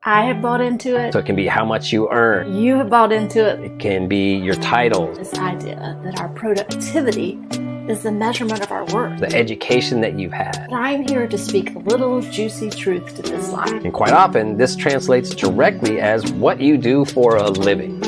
I have bought into it. So it can be how much you earn. You have bought into it. It can be your titles. This idea that our productivity is the measurement of our worth. The education that you've had. But I'm here to speak a little juicy truth to this lie. And quite often, this translates directly as what you do for a living.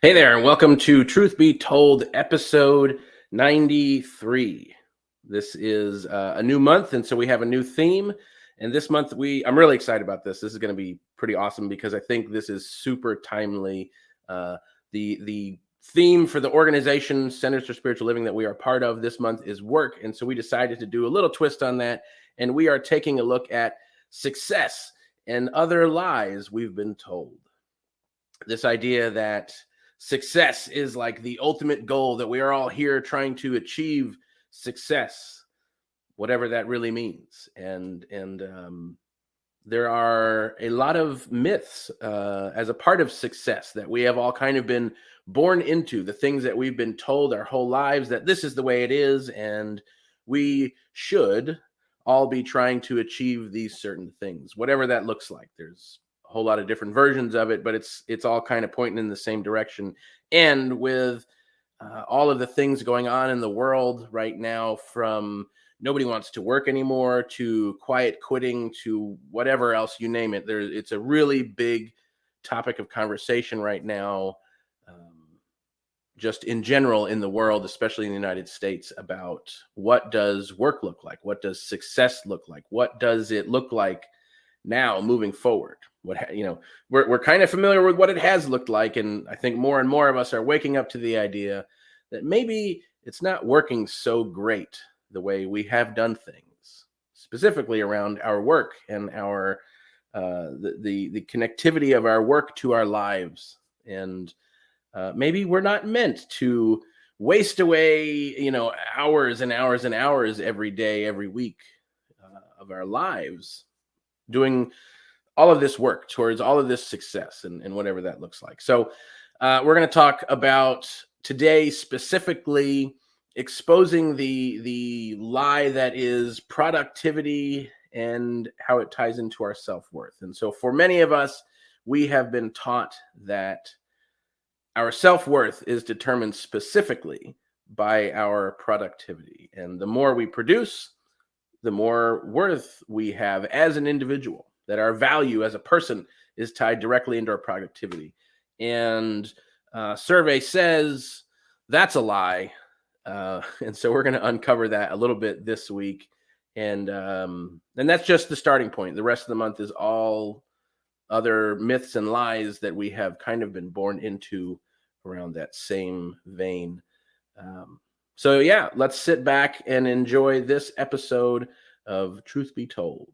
Hey there, and welcome to Truth Be Told, episode 93. This is a new month, and so we have a new theme. And this month, I'm really excited about this. This is going to be pretty awesome because I think this is super timely. The theme for the organization, Centers for Spiritual Living, that we are part of this month is work. And so we decided to do a little twist on that. And we are taking a look at success and other lies we've been told. This idea that success is like the ultimate goal, that we are all here trying to achieve success, whatever that really means. And there are a lot of myths as a part of success that we have all kind of been born into, the things that we've been told our whole lives that this is the way it is, and we should all be trying to achieve these certain things, whatever that looks like. There's a whole lot of different versions of it, but it's all kind of pointing in the same direction. And with all of the things going on in the world right now, from nobody wants to work anymore to quiet quitting to whatever else, you name it, it's a really big topic of conversation right now, just in general in the world, especially in the United States, about what does work look like? What does success look like? What does it look like now moving forward? We're kind of familiar with what it has looked like, and I think more and more of us are waking up to the idea that maybe it's not working so great the way we have done things, specifically around our work and our the connectivity of our work to our lives. And maybe we're not meant to waste away, hours and hours and hours every day, every week of our lives doing all of this work towards all of this success and whatever that looks like. So we're going to talk about today specifically exposing the lie that is productivity and how it ties into our self-worth. And so for many of us, we have been taught that our self-worth is determined specifically by our productivity. And the more we produce, the more worth we have as an individual, that our value as a person is tied directly into our productivity. And survey says that's a lie. And so we're going to uncover that a little bit this week. And that's just the starting point. The rest of the month is all other myths and lies that we have kind of been born into around that same vein. So yeah, let's sit back and enjoy this episode of Truth Be Told.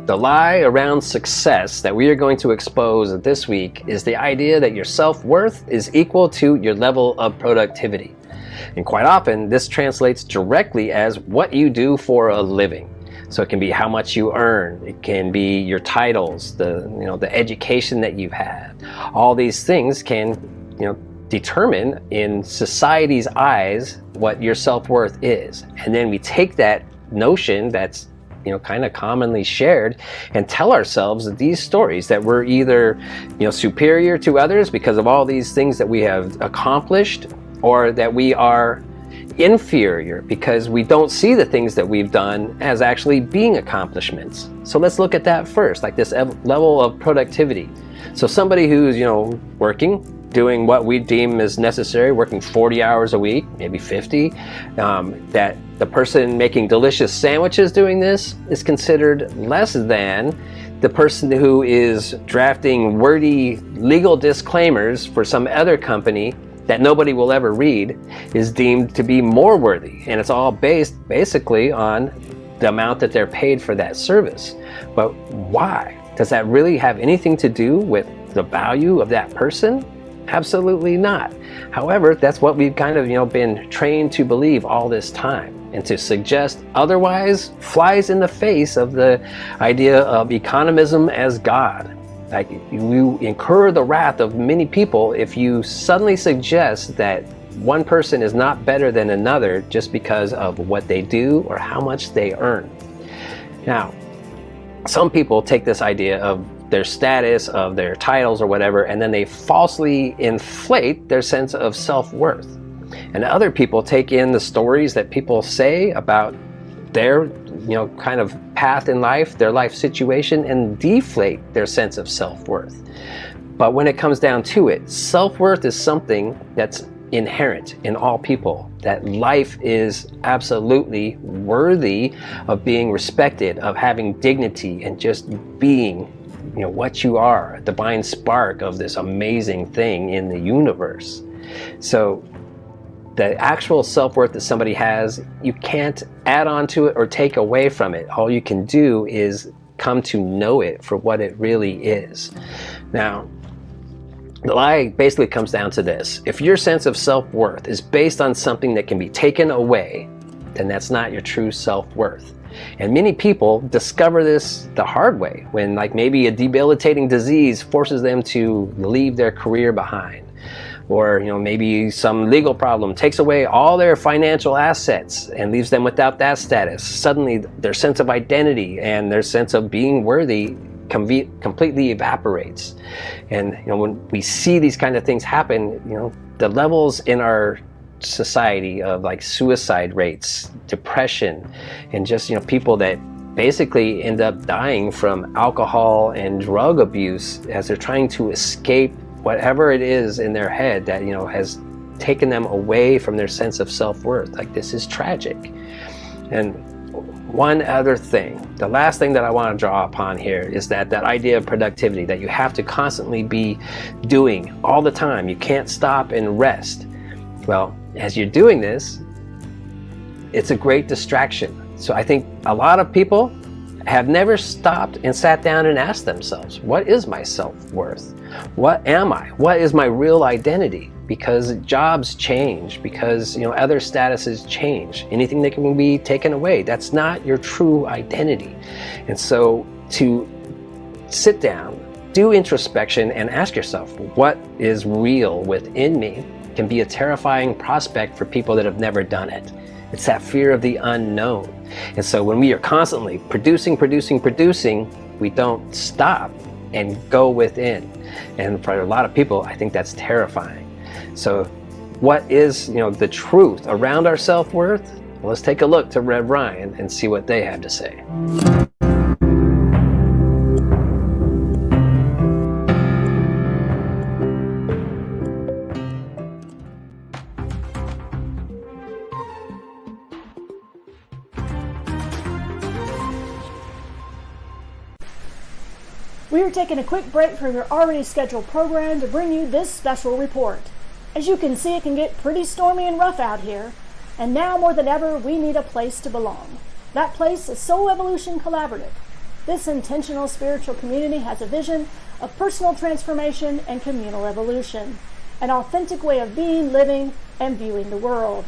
The lie around success that we are going to expose this week is the idea that your self-worth is equal to your level of productivity. And quite often, this translates directly as what you do for a living. So it can be how much you earn. It can be your titles, the education that you've had. All these things can, determine in society's eyes what your self-worth is. And then we take that notion that's kind of commonly shared and tell ourselves these stories that we're either, superior to others because of all these things that we have accomplished, or that we are inferior because we don't see the things that we've done as actually being accomplishments. So let's look at that first, like this level of productivity. So somebody who's, working, doing what we deem as necessary, working 40 hours a week, maybe 50, that the person making delicious sandwiches doing this is considered less than the person who is drafting wordy legal disclaimers for some other company that nobody will ever read is deemed to be more worthy. And it's all based basically on the amount that they're paid for that service. But why? Does that really have anything to do with the value of that person? Absolutely not. However, that's what we've kind of, been trained to believe all this time. And to suggest otherwise flies in the face of the idea of economism as God. Like, you incur the wrath of many people if you suddenly suggest that one person is not better than another just because of what they do or how much they earn. Now, some people take this idea of their status, of their titles or whatever, and then they falsely inflate their sense of self-worth. And other people take in the stories that people say about their, kind of path in life, their life situation, and deflate their sense of self-worth. But when it comes down to it, self-worth is something that's inherent in all people, that life is absolutely worthy of being respected, of having dignity, and just being, what you are, a divine spark of this amazing thing in the universe. So the actual self-worth that somebody has, you can't add on to it or take away from it. All you can do is come to know it for what it really is. Now, the lie basically comes down to this. If your sense of self-worth is based on something that can be taken away, then that's not your true self-worth. And many people discover this the hard way, when maybe a debilitating disease forces them to leave their career behind. Or maybe some legal problem takes away all their financial assets and leaves them without that status. Suddenly their sense of identity and their sense of being worthy completely evaporates. And when we see these kind of things happen, the levels in our society of suicide rates, depression, and just people that basically end up dying from alcohol and drug abuse as they're trying to escape whatever it is in their head that has taken them away from their sense of self-worth. This is tragic. And one other thing, the last thing that I want to draw upon here is that idea of productivity, that you have to constantly be doing all the time. You can't stop and rest. Well, as you're doing this, it's a great distraction. So I think a lot of people have never stopped and sat down and asked themselves, what is my self-worth? What am I? What is my real identity? Because jobs change, because other statuses change. Anything that can be taken away, that's not your true identity. And so to sit down, do introspection, and ask yourself, what is real within me, can be a terrifying prospect for people that have never done it. It's that fear of the unknown. And so when we are constantly producing, we don't stop and go within. And for a lot of people, I think that's terrifying. So what is, the truth around our self-worth? Well, let's take a look to Rev Ryan and see what they have to say. We are taking a quick break from your already scheduled program to bring you this special report. As you can see, it can get pretty stormy and rough out here, and now more than ever, we need a place to belong. That place is Soul Evolution Collaborative. This intentional spiritual community has a vision of personal transformation and communal evolution, an authentic way of being, living, and viewing the world.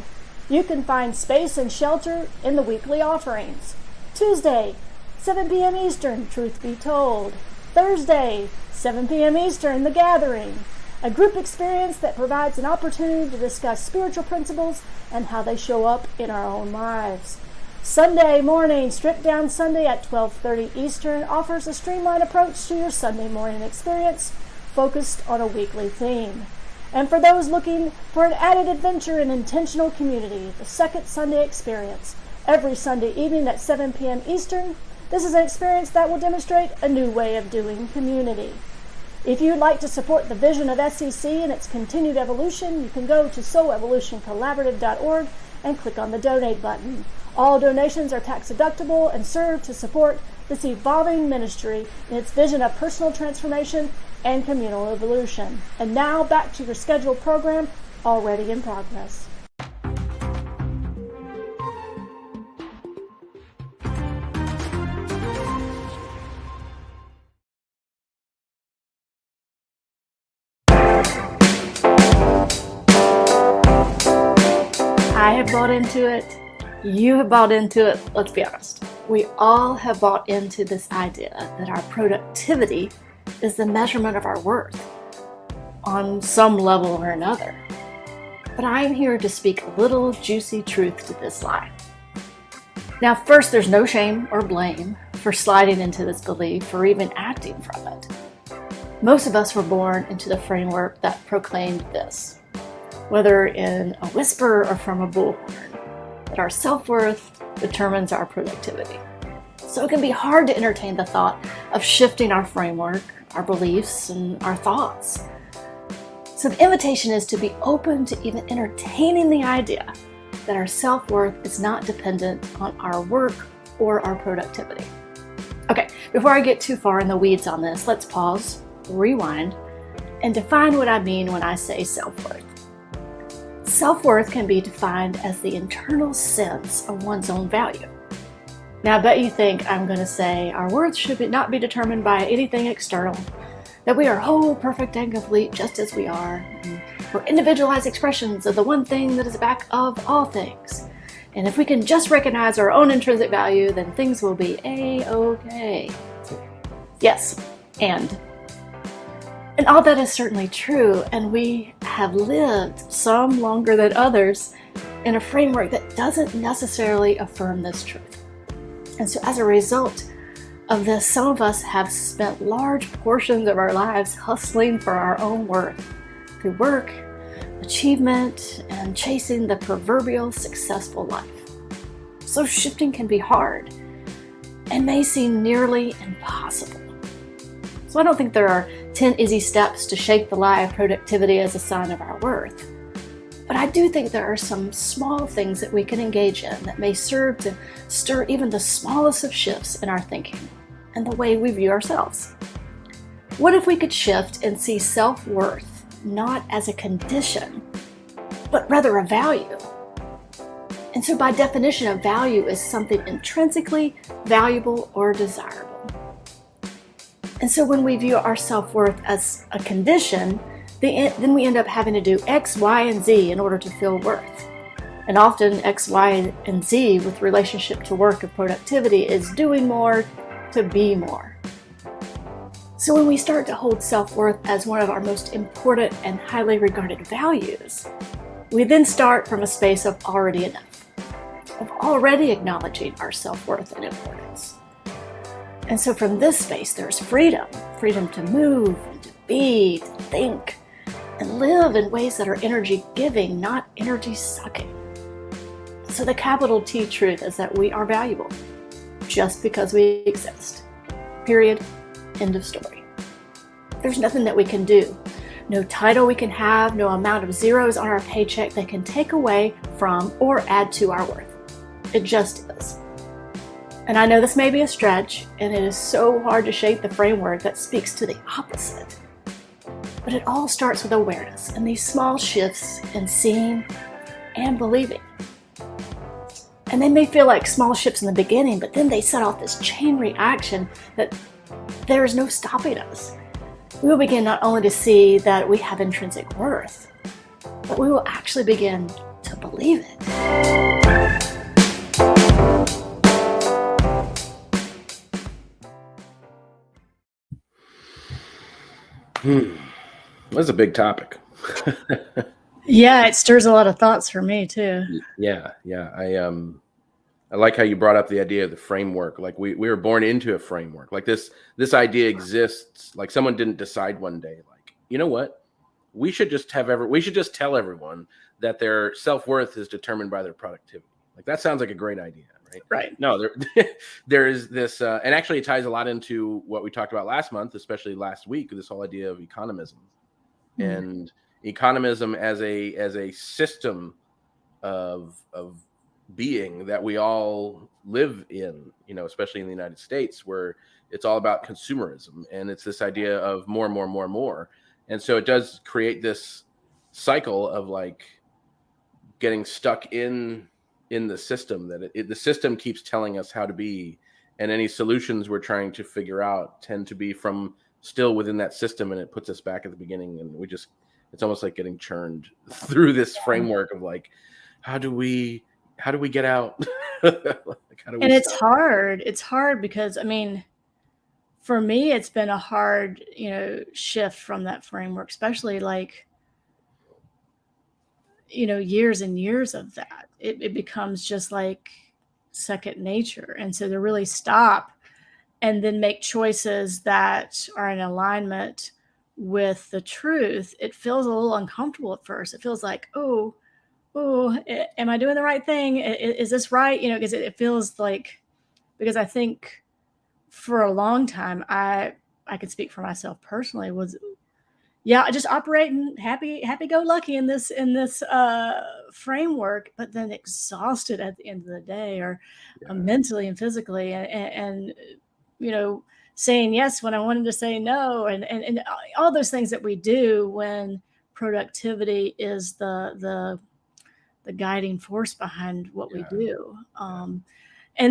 You can find space and shelter in the weekly offerings. Tuesday, 7 p.m. Eastern, Truth Be Told. Thursday, 7 p.m. Eastern, The Gathering, a group experience that provides an opportunity to discuss spiritual principles and how they show up in our own lives. Sunday morning, Strip Down Sunday at 12:30 Eastern offers a streamlined approach to your Sunday morning experience focused on a weekly theme. And for those looking for an added adventure in intentional community, the Second Sunday Experience, every Sunday evening at 7 p.m. Eastern. This is an experience that will demonstrate a new way of doing community. If you'd like to support the vision of SEC and its continued evolution, you can go to soulevolutioncollaborative.org and click on the donate button. All donations are tax deductible and serve to support this evolving ministry in its vision of personal transformation and communal evolution. And now back to your scheduled program. already in progress. I have bought into it. You have bought into it. Let's be honest. We all have bought into this idea that our productivity is the measurement of our worth on some level or another. But I am here to speak a little juicy truth to this lie. Now, first, there's no shame or blame for sliding into this belief or even acting from it. Most of us were born into the framework that proclaimed this, whether in a whisper or from a bullhorn, that our self-worth determines our productivity. So it can be hard to entertain the thought of shifting our framework, our beliefs, and our thoughts. So the invitation is to be open to even entertaining the idea that our self-worth is not dependent on our work or our productivity. Okay, before I get too far in the weeds on this, let's pause, rewind, and define what I mean when I say self-worth. Self-worth can be defined as the internal sense of one's own value. Now, I bet you think I'm going to say our worth should not be determined by anything external, that we are whole, perfect, and complete just as we are, and we're individualized expressions of the one thing that is back of all things. And if we can just recognize our own intrinsic value, then things will be a-okay. Yes, and all that is certainly true, and we have lived, some longer than others, in a framework that doesn't necessarily affirm this truth. And so as a result of this, some of us have spent large portions of our lives hustling for our own worth through work, achievement, and chasing the proverbial successful life. So shifting can be hard and may seem nearly impossible. So I don't think there are 10 easy steps to shake the lie of productivity as a sign of our worth. But I do think there are some small things that we can engage in that may serve to stir even the smallest of shifts in our thinking and the way we view ourselves. What if we could shift and see self-worth not as a condition, but rather a value? And so by definition, a value is something intrinsically valuable or desirable. And so when we view our self-worth as a condition, then we end up having to do X, Y, and Z in order to feel worth. And often X, Y, and Z with relationship to work and productivity is doing more to be more. So when we start to hold self-worth as one of our most important and highly regarded values, we then start from a space of already enough, of already acknowledging our self-worth and importance. And so from this space, there's freedom to move, and to be, to think, and live in ways that are energy-giving, not energy-sucking. So the capital T truth is that we are valuable just because we exist. Period. End of story. There's nothing that we can do. No title we can have, no amount of zeros on our paycheck that can take away from or add to our worth. It just is. And I know this may be a stretch, and it is so hard to shape the framework that speaks to the opposite. But it all starts with awareness and these small shifts in seeing and believing. And they may feel like small shifts in the beginning, but then they set off this chain reaction that there is no stopping us. We will begin not only to see that we have intrinsic worth, but we will actually begin to believe it. That's a big topic. Yeah, it stirs a lot of thoughts for me too. Yeah. I like how you brought up the idea of the framework. Like we were born into a framework. Like this idea exists. Like someone didn't decide one day, like, you know what? We should just tell everyone that their self-worth is determined by their productivity. Like that sounds like a great idea, right? Right. No, there is this, and actually it ties a lot into what we talked about last month, especially last week, this whole idea of economism. And economism as a system of being that we all live in, especially in the United States, where it's all about consumerism, and it's this idea of more. And so it does create this cycle of like getting stuck in the system, that the system keeps telling us how to be, and any solutions we're trying to figure out tend to be from still within that system, and it puts us back at the beginning, and it's almost like getting churned through this framework of like, how do we get out? Like, how do we and it's stop? hard. It's hard because, I mean, for me, it's been a hard, shift from that framework, especially like, years and years of that. It becomes just like second nature. And so to really stop and then make choices that are in alignment with the truth, it feels a little uncomfortable at first. It feels like, oh, am I doing the right thing? Is this right? Because it feels like, because I think for a long time, I could speak for myself personally, was just operating happy go lucky in this framework, but then exhausted at the end of the day, or mentally and physically, and saying yes when I wanted to say no, and all those things that we do when productivity is the guiding force behind what we do. And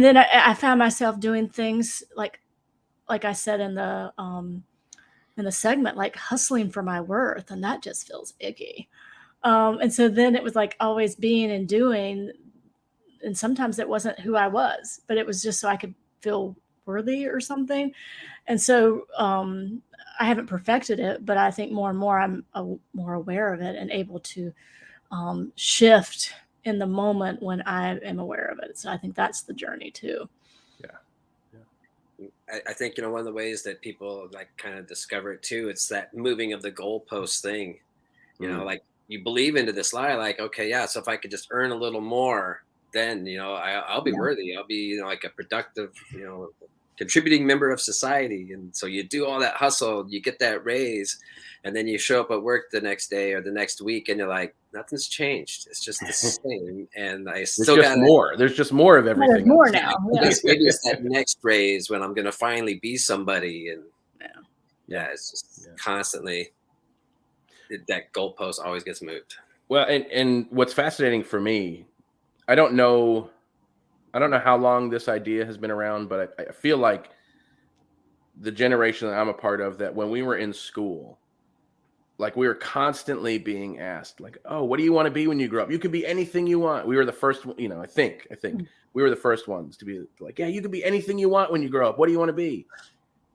then I found myself doing things like I said in the segment, like hustling for my worth, and that just feels icky. And so then it was like always being and doing, and sometimes it wasn't who I was, but it was just so I could feel worthy or something. And so I haven't perfected it, but I think more and more I'm more aware of it and able to shift in the moment when I am aware of it. So I think that's the journey too. I think, one of the ways that people like kind of discover it too, it's that moving of the goalpost thing. Like you believe into this lie, like, okay, yeah, so if I could just earn a little more, then I'll be worthy. I'll be like a productive, contributing member of society. And so you do all that hustle, you get that raise, and then you show up at work the next day or the next week, and you're like, nothing's changed. It's just the same. And I still got more. There's just more of everything. There's more now. Maybe it's that next raise when I'm going to finally be somebody. And it's just constantly that goalpost always gets moved. Well, and what's fascinating for me, I don't know how long this idea has been around, but I feel like the generation that I'm a part of, that when we were in school, like we were constantly being asked, like, oh, what do you want to be when you grow up? You can be anything you want. We were the first, I think we were the first ones to be like, yeah, you can be anything you want when you grow up. What do you want to be?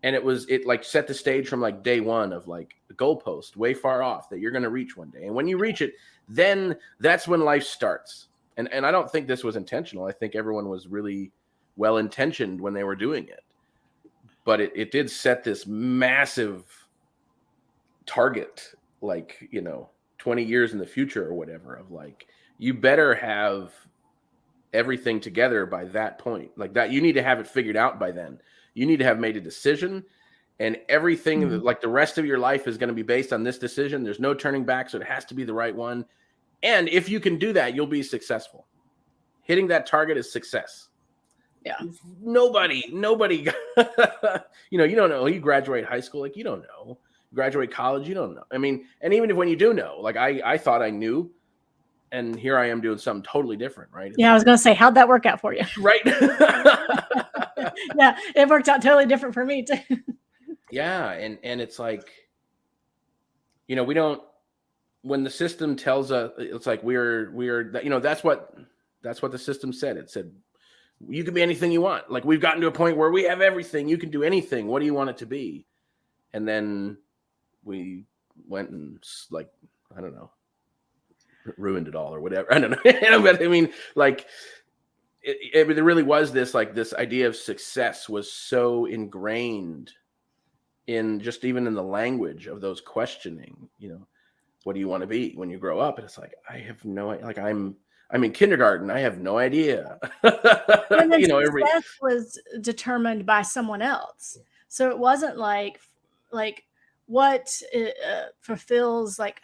And it like set the stage from like day one of like the goalpost way far off that you're going to reach one day. And when you reach it, then that's when life starts. And I don't think this was intentional. I think everyone was really well-intentioned when they were doing it. But it did set this massive target, like, 20 years in the future or whatever, of like, you better have everything together by that point. Like that, you need to have it figured out by then. You need to have made a decision, and everything like the rest of your life is going to be based on this decision. There's no turning back. So it has to be the right one. And if you can do that, you'll be successful. Hitting that target is success. Yeah. Nobody, you don't know. You graduate high school, like, you don't know. You graduate college, you don't know. I mean, and even if when you do know, like I thought I knew, and here I am doing something totally different, right? Yeah, I was going to say, how'd that work out for you? Right. Yeah, it worked out totally different for me too. Yeah, and it's like, we don't, when the system tells us, it's like we're that's what the system said. It said, you can be anything you want. Like, we've gotten to a point where we have everything. You can do anything. What do you want it to be? And then we went and, like, I don't know, ruined it all or whatever. I don't know. But I mean, like, it really was this, like, this idea of success was so ingrained in just even in the language of those questioning, what do you want to be when you grow up? And it's like, I have no idea. Like, I'm in kindergarten. I have no idea. And then success was determined by someone else. So it wasn't like what fulfills like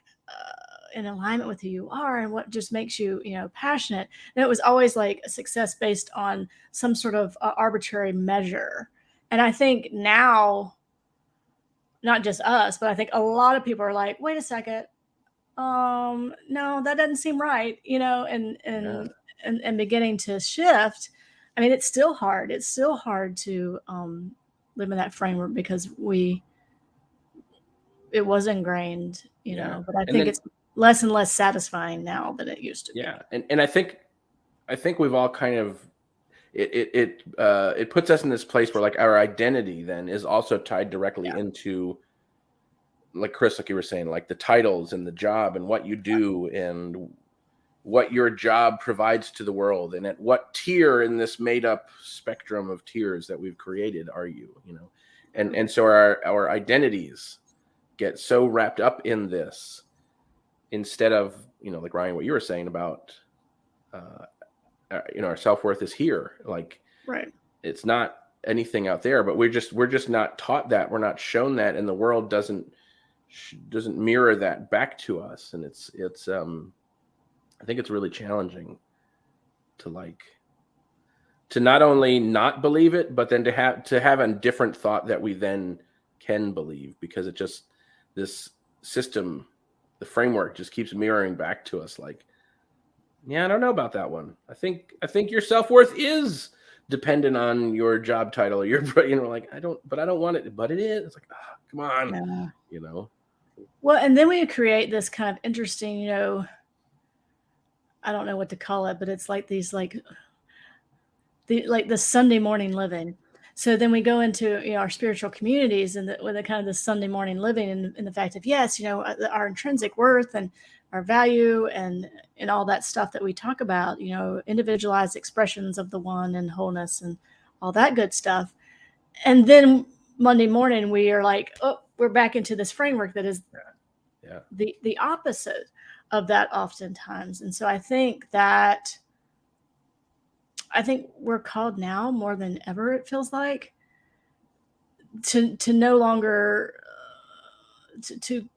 in alignment with who you are and what just makes you, passionate. And it was always like a success based on some sort of arbitrary measure. And I think now, not just us, but I think a lot of people are like, wait a second, no, that doesn't seem right, and Yeah. and beginning to shift. I mean, it's still hard. It's still hard to live in that framework because it was ingrained, Yeah. but I And think then it's less and less satisfying now than it used to be. yeah, and I think we've all kind of it puts us in this place where like our identity then is also tied directly Yeah. into, like Chris, like you were saying, like the titles and the job and what you do and what your job provides to the world, and at what tier in this made up spectrum of tiers that we've created are you, and so our identities get so wrapped up in this, instead of, like Ryan, what you were saying about uh, our self-worth is here. Like, Right. it's not anything out there, but we're just not taught that. We're not shown that, and the world doesn't mirror that back to us. And it's I think it's really challenging to not only not believe it, but then to have a different thought that we then can believe, because it just, this system, the framework just keeps mirroring back to us like, yeah, I don't know about that one. I think your self-worth is dependent on your job title or your, like, I don't want it, but it is. It's like, come on, Yeah. you know. Well, and then we create this kind of interesting, I don't know what to call it, but it's like these like the Sunday morning living. So then we go into our spiritual communities and with the kind of the Sunday morning living and the fact of, yes, our intrinsic worth and our value and all that stuff that we talk about, individualized expressions of the one and wholeness and all that good stuff. And then Monday morning we are like, oh, we're back into this framework that is Yeah. the opposite of that oftentimes. And so I think we're called now more than ever, it feels like, to no longer to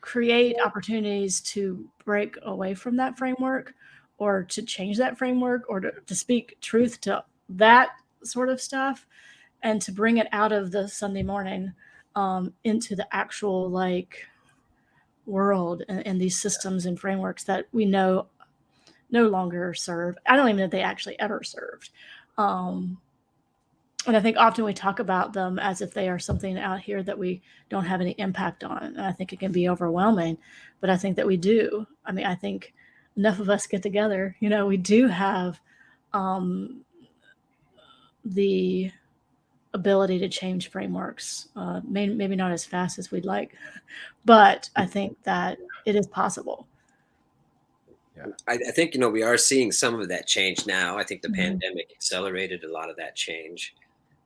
create opportunities to break away from that framework or to change that framework or to speak truth to that sort of stuff and to bring it out of the Sunday morning into the actual like world and these systems and frameworks that we know no longer serve. I don't even know if they actually ever served. And I think often we talk about them as if they are something out here that we don't have any impact on. And I think it can be overwhelming, but I think that we do. I mean, I think enough of us get together, we do have the ability to change frameworks, maybe not as fast as we'd like, but I think that it is possible. Yeah. I think we are seeing some of that change now. I think the Mhm. pandemic accelerated a lot of that change.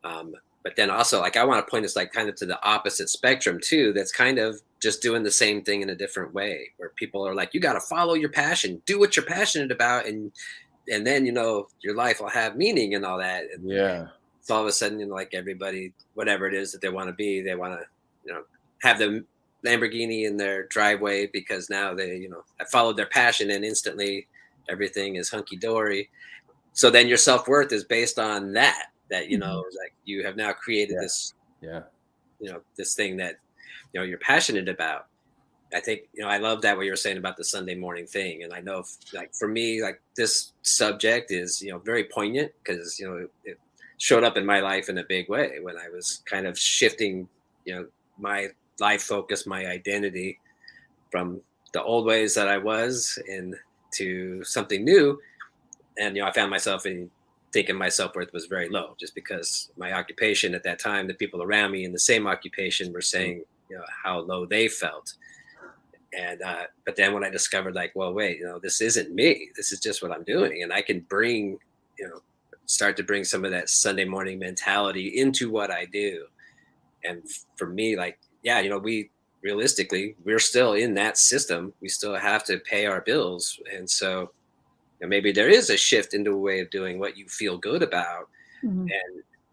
But then also, like, I want to point us like kind of to the opposite spectrum too. That's kind of just doing the same thing in a different way, where people are like, you got to follow your passion, do what you're passionate about, and then your life will have meaning and all that. And Yeah. so all of a sudden, like everybody, whatever it is that they want to be, they want to, have the Lamborghini in their driveway because now they, have followed their passion and instantly everything is hunky dory. So then your self worth is based on that. Mhm. Like you have now created Yeah. this, Yeah. this thing that you're passionate about. I think I love that what you were saying about the Sunday morning thing, and I know like for me, like this subject is very poignant because it showed up in my life in a big way when I was kind of shifting my life focus, my identity from the old ways that I was into something new, and I found myself in thinking my self-worth was very low just because my occupation at that time, the people around me in the same occupation were saying how low they felt. And but then when I discovered like, well, wait, this isn't me, this is just what I'm doing, and I can bring start to bring some of that Sunday morning mentality into what I do. And for me, like, yeah, we realistically, we're still in that system, we still have to pay our bills, and so maybe there is a shift into a way of doing what you feel good about. Mhm.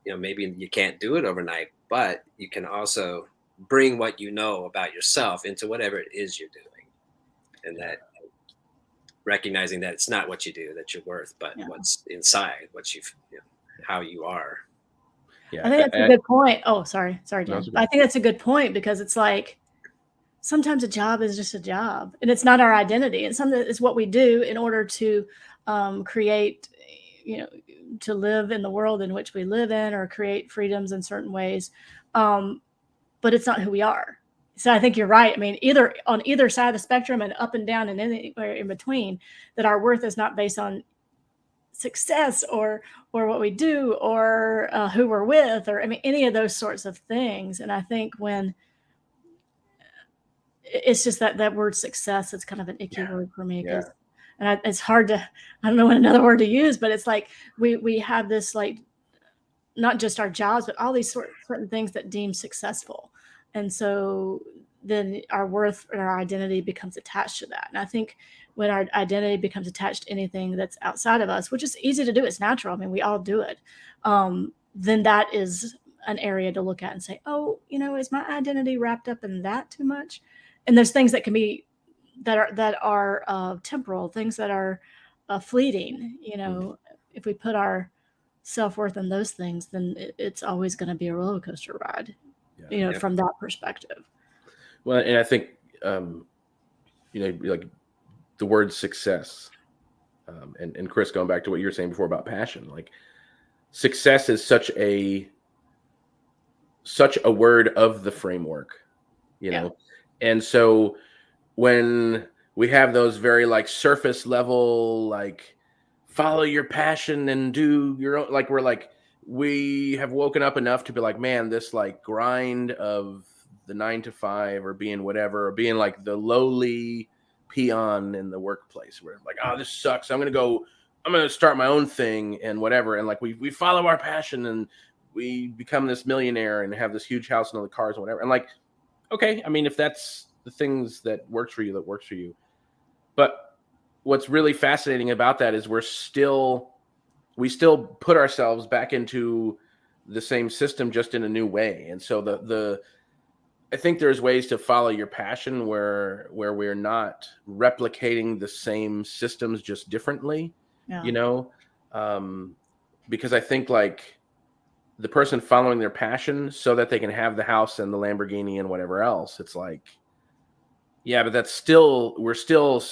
And maybe you can't do it overnight, but you can also bring what you know about yourself into whatever it is you're doing, and Yeah. that recognizing that it's not what you do that you're worth, but Yeah. what's inside, what how you are. I Yeah. think that's a good point. Oh, sorry, No, Dan. it's okay. I think that's a good point because it's like sometimes a job is just a job, and it's not our identity. It's something it's what we do in order to create, to live in the world in which we live in, or create freedoms in certain ways. But it's not who we are. So I think you're right. I mean, either on either side of the spectrum and up and down and anywhere in between, that our worth is not based on success or what we do or who we're with, or I mean, any of those sorts of things. And I think when it's just that word success, it's kind of an icky word for me, because it's hard to, I don't know what another word to use, but it's like we have this, like, not just our jobs, but all these certain things that deem successful. And so then our worth and our identity becomes attached to that. And I think when our identity becomes attached to anything that's outside of us, which is easy to do, it's natural, I mean, we all do it, then that is an area to look at and say, oh, is my identity wrapped up in that too much? And there's things that can be, that are temporal, things that are fleeting. If we put our self-worth in those things, then it's always going to be a roller coaster ride, from that perspective. Well, and I think, like the word success, and Chris, going back to what you were saying before about passion, like success is such a word of the framework, know? And so when we have those very like surface level, like follow your passion and do your own, like we have woken up enough to be like, man, this like grind of the 9 to 5 or being whatever, or being like the lowly peon in the workplace where like, oh, this sucks. I'm going to start my own thing and whatever. And like, we follow our passion and we become this millionaire and have this huge house and all the cars and whatever. And like, okay, I mean, if that's the things that works for you, that works for you. But what's really fascinating about that is we still put ourselves back into the same system, just in a new way. And so I think there's ways to follow your passion where we're not replicating the same systems, just differently, because I think like the person following their passion so that they can have the house and the Lamborghini and whatever else, it's like, yeah, but we're still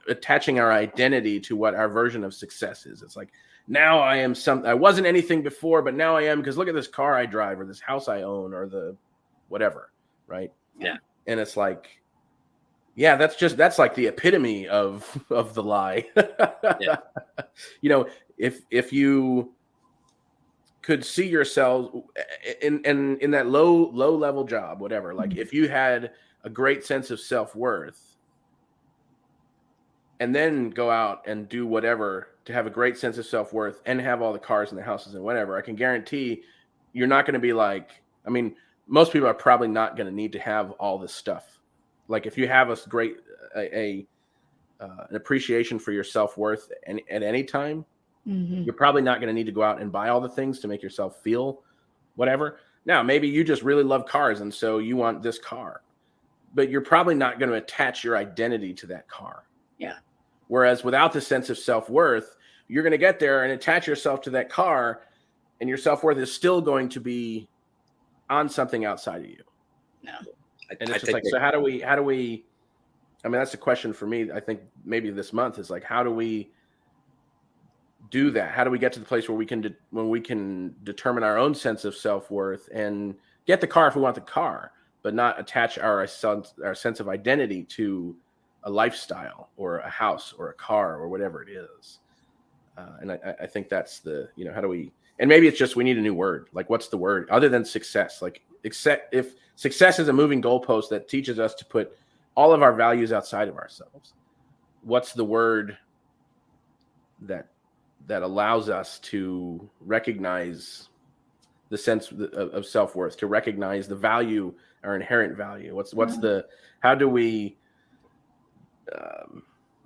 attaching our identity to what our version of success is. It's like, now I wasn't anything before, but now I am, because look at this car I drive, or this house I own, or the whatever. Right. Yeah. And it's like, yeah, that's like the epitome of the lie. Yeah. If you could see yourselves in that low level job, whatever, like if you had a great sense of self-worth and then go out and do whatever to have a great sense of self-worth and have all the cars and the houses and whatever, I can guarantee you're not going to be like, I mean, most people are probably not going to need to have all this stuff. Like if you have a great, an appreciation for your self-worth at any time, you're probably not going to need to go out and buy all the things to make yourself feel whatever. Now, maybe you just really love cars and so you want this car, but you're probably not going to attach your identity to that car. Yeah. Whereas without the sense of self-worth, you're going to get there and attach yourself to that car, and your self-worth is still going to be on something outside of you. No. And it's just like, so how do we, I mean, that's a question for me. I think maybe this month is like, how do we do that? How do we get to the place where we can determine our own sense of self-worth and get the car if we want the car, but not attach our sense of identity to a lifestyle or a house or a car or whatever it is. And I think that's the, how do we, and maybe it's just, we need a new word. Like, what's the word other than success? Like, if success is a moving goalpost that teaches us to put all of our values outside of ourselves, what's the word that allows us to recognize the sense of self-worth, to recognize the value, our inherent value? What's the, how do we,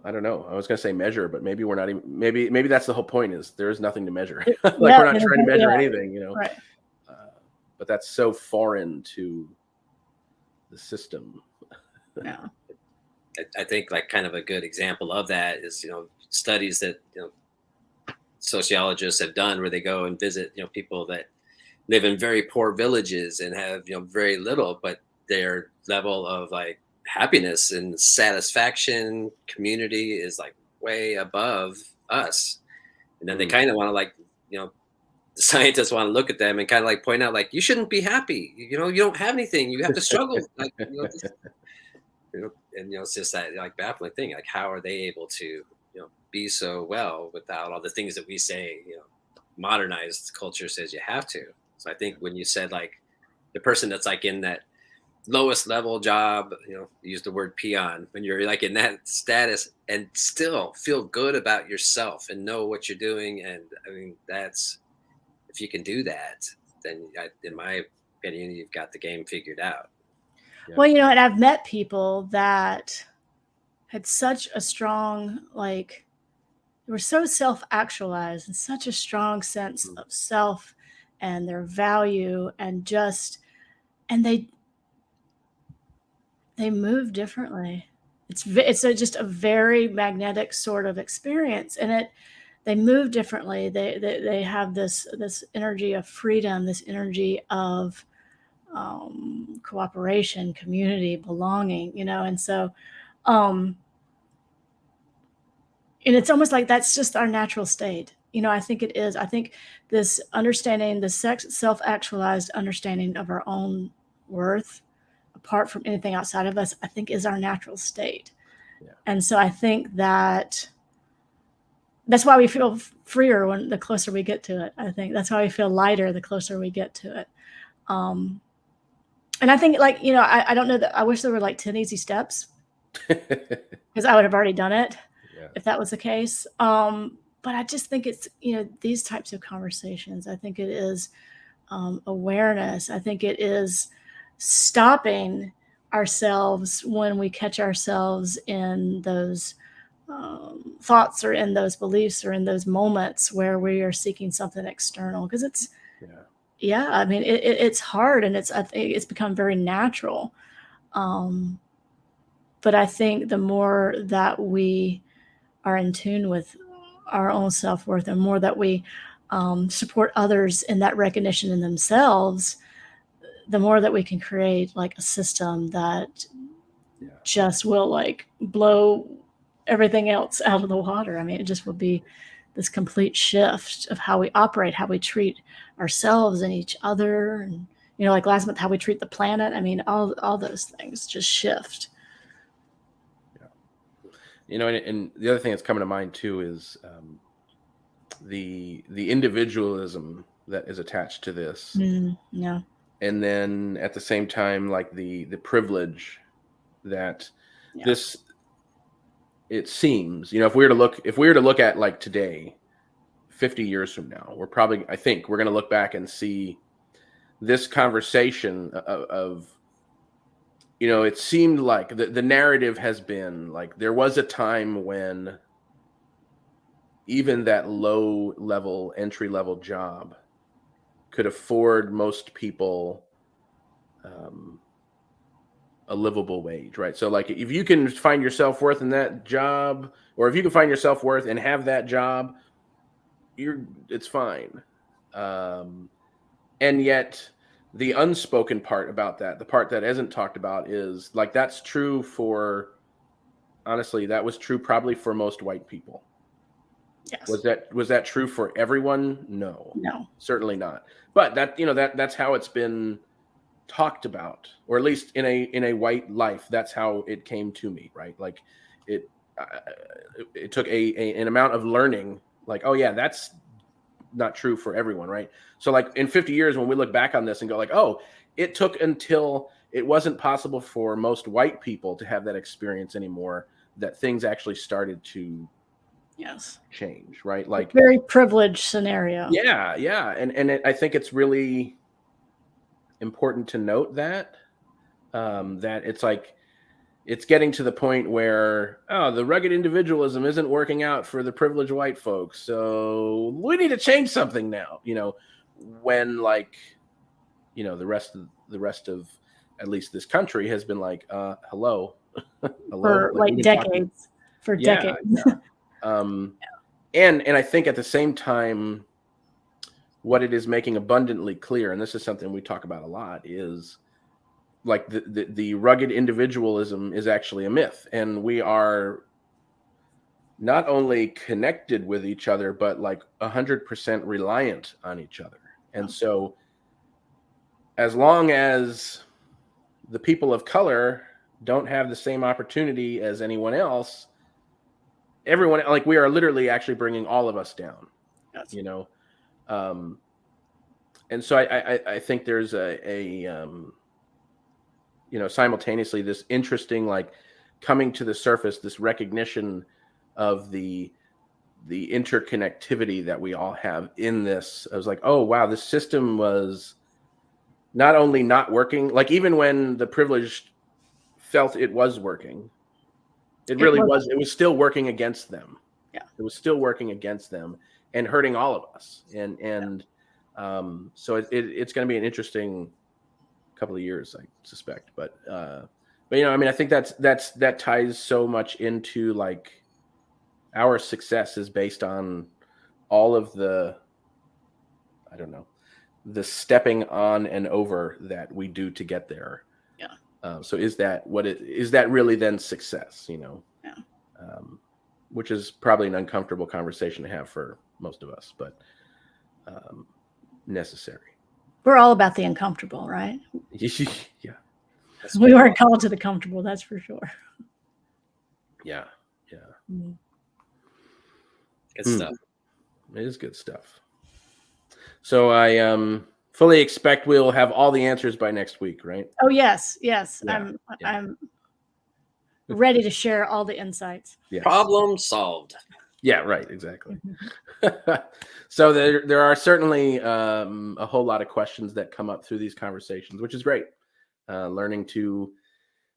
I don't know. I was going to say measure, but maybe we're not even, maybe that's the whole point, is there is nothing to measure. Like we're not trying to measure anything, Right. But that's so foreign to the system. Yeah. I think like kind of a good example of that is, studies that, sociologists have done where they go and visit, people that live in very poor villages and have, very little, but their level of like happiness and satisfaction, community is like way above us. And then they kind of want to like, the scientists want to look at them and kind of like point out like, you shouldn't be happy. You don't have anything. You have to struggle. Like, and it's just that like baffling thing. Like, how are they able to, be so well without all the things that we say, modernized culture says you have to. So I think when you said like the person that's like in that lowest level job, use the word peon, when you're like in that status and still feel good about yourself and know what you're doing. And I mean, that's, if you can do that, then in my opinion, you've got the game figured out. Yeah. Well, and I've met people that had such a strong, like, they were so self-actualized and such a strong sense of self and their value, and they move differently. It's just a very magnetic sort of experience, and they move differently. They have this energy of freedom, this energy of cooperation, community, belonging, and so and it's almost like that's just our natural state. I think it is. I think this understanding, the self-actualized understanding of our own worth, apart from anything outside of us, I think is our natural state. Yeah. And so I think that's why we feel freer when the closer we get to it. I think that's why we feel lighter the closer we get to it. And I think like, I don't know that I wish there were like 10 easy steps because I would have already done it. Yeah. If that was the case. But I just think it's, these types of conversations, I think it is awareness. I think it is stopping ourselves when we catch ourselves in those thoughts or in those beliefs or in those moments where we are seeking something external. Because it's, I mean, it's hard, and I think it's become very natural. But I think the more that we are in tune with our own self-worth, and more that we support others in that recognition in themselves, the more that we can create like a system that just will like blow everything else out of the water. I mean, it just will be this complete shift of how we operate, how we treat ourselves and each other. And, like last month, how we treat the planet. I mean, all those things just shift. And the other thing that's coming to mind too is the individualism that is attached to this. Yeah. And then at the same time, like the privilege that this, it seems, if we were to look at like today, 50 years from now, I think we're going to look back and see this conversation of it seemed like the narrative has been like there was a time when even that low level, entry level job could afford most people a livable wage, right? So like if you can find your self-worth in that job, or if you can find your self-worth and have that job, it's fine. And yet the unspoken part about that, the part that isn't talked about, is like that's true for, honestly, that was true probably for most white people. Yes. Was that true for everyone? No, certainly not. But that's how it's been talked about, or at least in a white life, that's how it came to me, right? Like it took an amount of learning, like, oh yeah, that's not true for everyone, right? So like in 50 years, when we look back on this and go like, oh, it took until it wasn't possible for most white people to have that experience anymore, that things actually started to change, right? Like very privileged scenario. Yeah. And I think it's really important to note that that it's like it's getting to the point where the rugged individualism isn't working out for the privileged white folks, so we need to change something now. When like the rest of at least this country has been like hello for like decades. And I think at the same time, what it is making abundantly clear, and this is something we talk about a lot, is like the rugged individualism is actually a myth, and we are not only connected with each other, but like 100% reliant on each other. And so as long as the people of color don't have the same opportunity as anyone else, everyone, like, we are literally actually bringing all of us down. Yes. You know, and so I think there's a you know, simultaneously this interesting, like, coming to the surface, this recognition of the interconnectivity that we all have in this. I was like, oh wow, this system was not only not working, like, even when the privileged felt it was working, it really was, it was still working against them. Yeah. It was still working against them and hurting all of us. And so it's going to be an interesting couple of years, I suspect. But you know, I mean, I think that ties so much into, like, our success is based on all of the, I don't know, the stepping on and over that we do to get there. Yeah. So is that really then success, you know? Yeah. Which is probably an uncomfortable conversation to have for most of us, but necessary. We're all about the uncomfortable, right? Yeah. We weren't called to the comfortable, that's for sure. Yeah. Mm-hmm. Good stuff. It is good stuff. So I fully expect we'll have all the answers by next week, right? Oh yes. Yeah. I'm ready to share all the insights. Yes. Problem solved. Yeah, right, exactly. So there are certainly a whole lot of questions that come up through these conversations, which is great. Learning to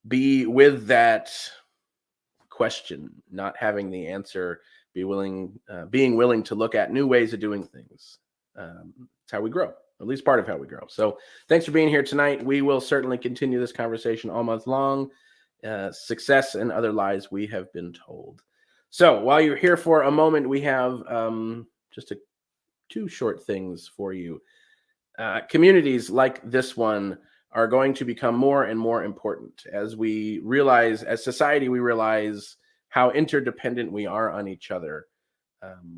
be with that question, not having the answer, being willing to look at new ways of doing things. It's how we grow, at least part of how we grow. So thanks for being here tonight. We will certainly continue this conversation all month long. Success and other lies we have been told. So while you're here for a moment, we have just two short things for you. Communities like this one are going to become more and more important as we realize, as society, we realize how interdependent we are on each other.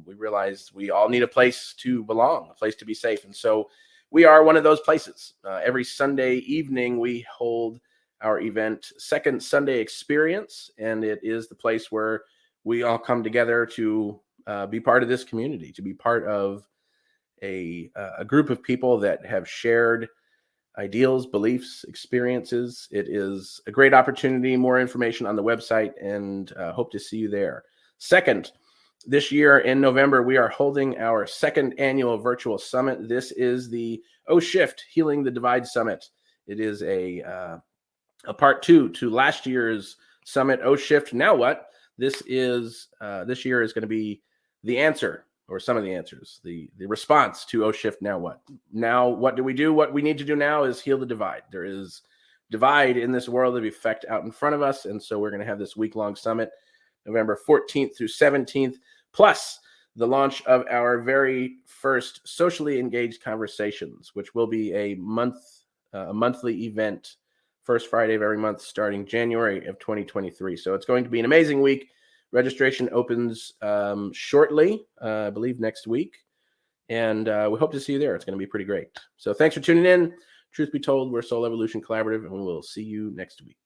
We realize we all need a place to belong, a place to be safe. And so we are one of those places. Every Sunday evening, we hold our event, Second Sunday Experience, and it is the place where we all come together to be part of this community, to be part of a group of people that have shared ideals, beliefs, experiences. It is a great opportunity. More information on the website, and hope to see you there. Second, this year in November, we are holding our second annual virtual summit. This is the Shift Healing the Divide Summit. It is a part two to last year's summit, Shift Now What? This year is going to be the answer, or some of the answers, the response to Shift Now What? Now, what do we do? What we need to do now is heal the divide. There is divide in this world of effect out in front of us. And so we're going to have this week-long summit, November 14th through 17th, plus the launch of our very first socially engaged conversations, which will be a monthly event, first Friday of every month, starting January of 2023. So it's going to be an amazing week. Registration opens shortly, I believe next week. And we hope to see you there. It's going to be pretty great. So thanks for tuning in. Truth be told, we're Soul Evolution Collaborative, and we'll see you next week.